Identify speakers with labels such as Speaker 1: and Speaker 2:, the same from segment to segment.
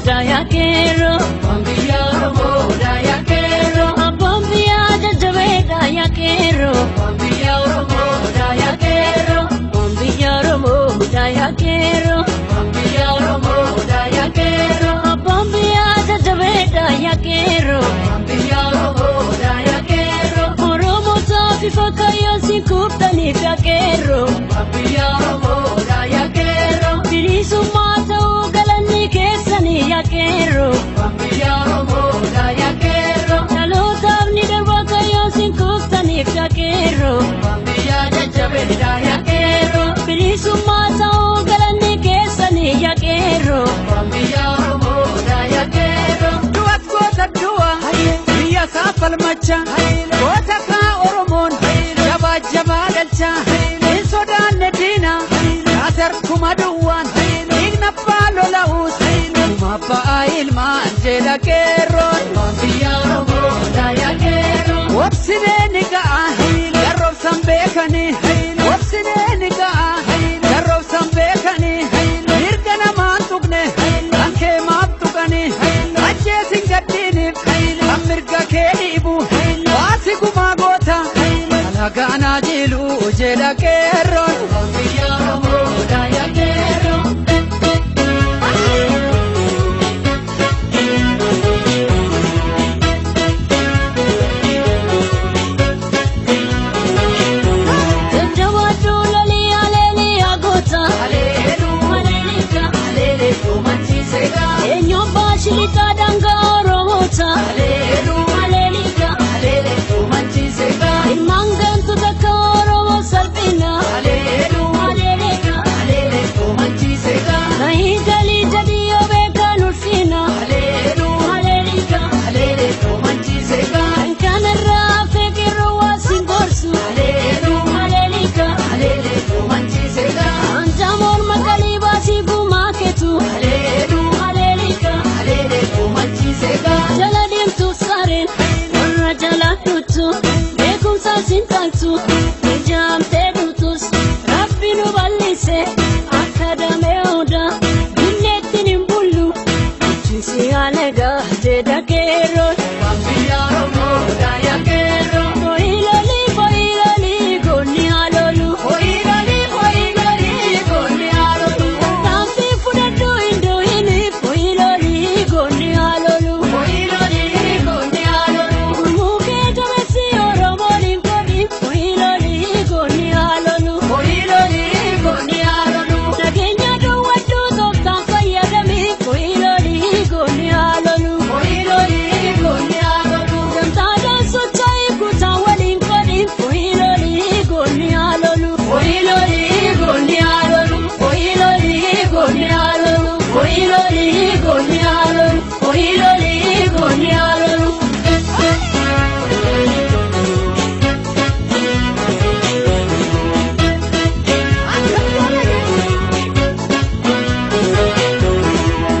Speaker 1: daya kero,
Speaker 2: Biyya Oromoo daya kero,
Speaker 1: abbaan biyyaa jajjabe daya kero,
Speaker 2: biyya Oromoo daya kero,
Speaker 1: biyya Oromoo daya kero,
Speaker 2: biyya Oromoo daya kero,
Speaker 1: abbaan biyyaa jajjabe daya kero,
Speaker 2: biyya Oromoo daya kero,
Speaker 1: Oromoo taafi fakkaayoo si kubbanii kero,
Speaker 2: biyya Oromoo daya kero,
Speaker 1: bilisummaa ta'uu galanni keessanii kero,
Speaker 2: biyya Oromoo daya kero,
Speaker 1: dhalootaaf ni darba kaayoo si kubbanii kero,
Speaker 2: biyya jajjabe daya kero,
Speaker 1: bilisummaa ta'uu galanni keessanii kero.
Speaker 2: biyya Oromoo daya kero.
Speaker 3: Duat goota du'a biyya isaa falmacha goota kaa Oromoon jabaa jabaa galcha hin sodaanne diina kaaser kuma duwwaan dhiigna abbaa lola'uus kuma ba'aa ilmaan jedha qeerroon
Speaker 2: Biyya Oromoo daya kero,
Speaker 3: wobsinee ni ga'a garroobsan beekanii wobsinee ni ga'a garroobsan beekanii mirga namaan tuqne kan kee maaf tuqanii ajjeesin gaddiiniif kan mirga kee dhiibu baasi gumaa goota alagaanaa jiiluu jedha qeerroon
Speaker 2: biyya Oromoo daya kero.
Speaker 1: Jajjabaadhu lolii aleelii agoota,
Speaker 2: Haleluuyaa, haleluuyaa, manchiisega.
Speaker 1: eenyuun baashilitaa dangaa Oromoota,
Speaker 2: Haleluuyaa, haleluuyaa, manchiisega.
Speaker 1: ilmaan gantu takka Oromoo salphina,
Speaker 2: Haleluuyaa, haleluuyaa, manchiisega.
Speaker 1: nahii galii jedhii yoo beekan ulfina,
Speaker 2: Haleluuyaa, haleluuyaa, manchiisega.
Speaker 1: kan kanarraa hafee qeerroo waa sin gorsu,
Speaker 2: Haleluuyaa, haleluuyaa, manchiisega.
Speaker 1: anjaa morma qalii baasii gumaa keetu,
Speaker 2: Haleluuyaa, haleluuyaa, manchiisega.
Speaker 1: jala deemtuuf sareen warra jala dhuttu, beekumsa sin taaltu, ijaamtee dhutus, rabbi nu bal'ise akka damee odaa, binneettiin hin bullu, ijjisi alegaa jedha qeerroon.
Speaker 2: Biyya Oromoo daya kero.
Speaker 1: Foyilolii goonni haloolu,
Speaker 2: Hoyilolii, goonni haloolu.
Speaker 1: taanfii fudhadhu hin doohini, foyilolii goonni haloolu.
Speaker 2: Hoyilolii, goonni haloolu.
Speaker 1: Gurmuu kee jabeessi Oromoon hin godhin, foyilolii goonni haloolu.
Speaker 2: Hoyilolii, goonni haloolu.
Speaker 1: Nageenya dhowwadhu tooftaan fayyadami, foyilolii goonni haloolu.
Speaker 2: Hoyilolii, goonni haloolu.
Speaker 1: Gamtaadhaan socho'ii kutaa waliin godhin, foyilolii goonni haloolu.
Speaker 2: Hoyilolii, goonni haloolu. Hoyilolii, goonni haloolu. Hoyilolii, goonni haloolu. Hoyilolii, goonni haloolu.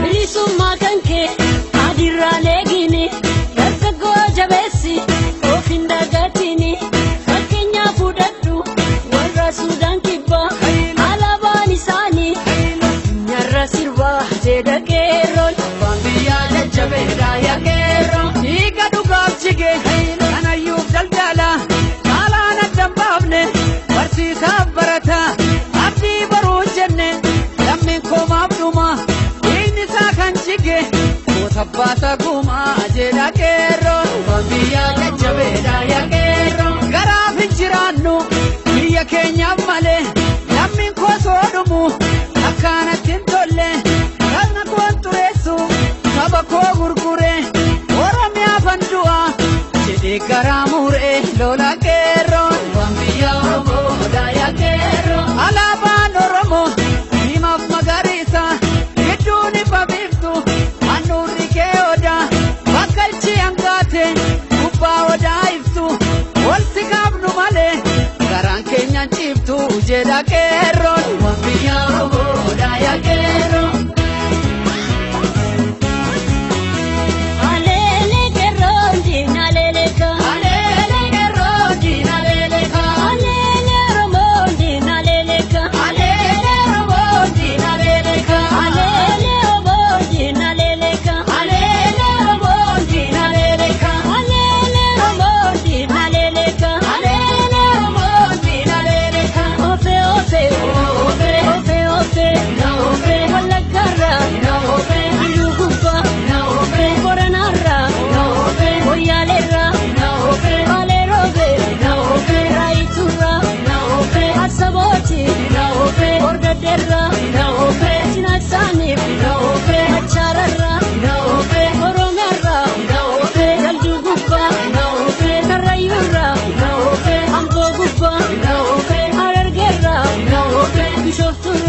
Speaker 1: Bilisummaa kan kee adirraa leegini, dargaggoo jabeessi of hin dagatini, fakkeenyaa fudhadhu warra Suudaan kibbaa, alaabaan isaanii nyarra sirbaa jedha qeerroon.
Speaker 2: Biyya jajjabe daya kero.
Speaker 3: dhiiga dhugaaf jige kanayyuuf daldala haalaan addan baafne barsiisaaf barata abdii baruu jenne lammiin koomaaf dhuma dhiigni isaa kan jige goota baasa gumaa jedha qeerroon
Speaker 2: Biyya jajjabe daya kero.
Speaker 3: garaaf hin jiraannu biyya keenyaaf malee lammiin koo soo dhumu akkaanatti hin tolle dhagna koon xureessu saba koo gurgure oromiyaaf an du'a jedhee garaa muree lola qeerroon
Speaker 2: Biyya Oromoo daya kero.
Speaker 3: alaabaan oromoo diimaaf magariisa gidduun ifa biiftu handhuurri kee odaa bakka ichi hangaate gubbaa odaa ibsu walti kaafnu malee garaan keenyaan ciiftu jedha qeerroon
Speaker 2: Biyya Oromoo daya kero.
Speaker 1: Aleele qeerroon diina leeleka,
Speaker 2: Haleluuyaa, keroon diina leeleka.
Speaker 1: aleele Oromoon diina leeleka,
Speaker 2: Haleluuyaa, Oromoo diina leeleka.
Speaker 1: aleele Oromoon diina leeleka. بشوفتو